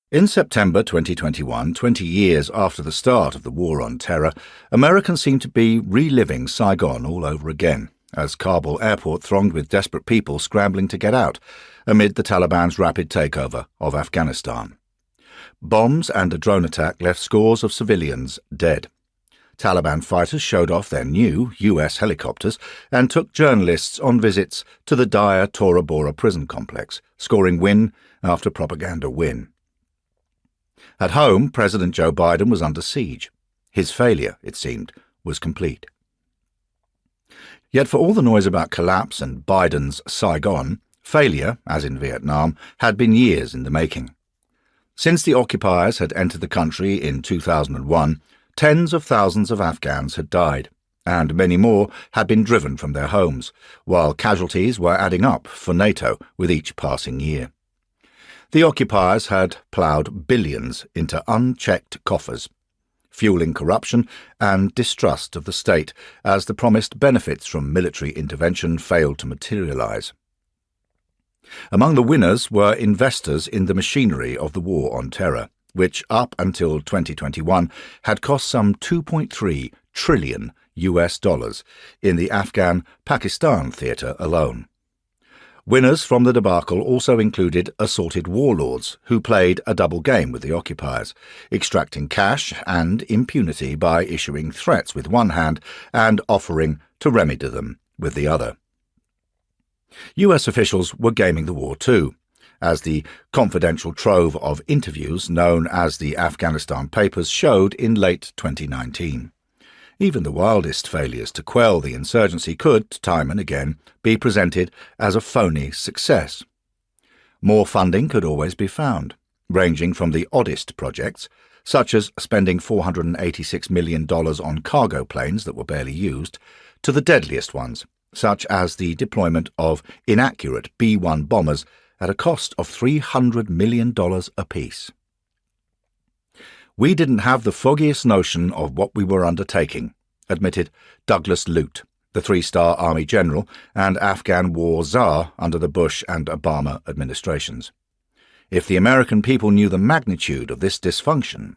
In September 2021, 20 years after the start of the War on Terror, Americans seem to be reliving Saigon all over again, as Kabul airport thronged with desperate people scrambling to get out, amid the Taliban's rapid takeover of Afghanistan. Bombs and a drone attack left scores of civilians dead. Taliban fighters showed off their new US helicopters and took journalists on visits to the dire Tora Bora prison complex, scoring win after propaganda win. At home, President Joe Biden was under siege. His failure, it seemed, was complete. Yet for all the noise about collapse and Biden's Saigon, failure, as in Vietnam, had been years in the making. Since the occupiers had entered the country in 2001, tens of thousands of Afghans had died, and many more had been driven from their homes, while casualties were adding up for NATO with each passing year. The occupiers had ploughed billions into unchecked coffers, fueling corruption and distrust of the state as the promised benefits from military intervention failed to materialize. Among the winners were investors in the machinery of the War on Terror, which up until 2021 had cost some $2.3 trillion in the Afghan-Pakistan theatre alone. Winners from the debacle also included assorted warlords who played a double game with the occupiers, extracting cash and impunity by issuing threats with one hand and offering to remedy them with the other. US officials were gaming the war too, as the confidential trove of interviews known as the Afghanistan Papers showed in late 2019. Even the wildest failures to quell the insurgency could, time and again, be presented as a phony success. More funding could always be found, ranging from the oddest projects, such as spending $486 million on cargo planes that were barely used, to the deadliest ones, such as the deployment of inaccurate B-1 bombers at a cost of $300 million apiece. We didn't have the foggiest notion of what we were undertaking, admitted Douglas Lute, the three-star Army general and Afghan war czar under the Bush and Obama administrations. If the American people knew the magnitude of this dysfunction,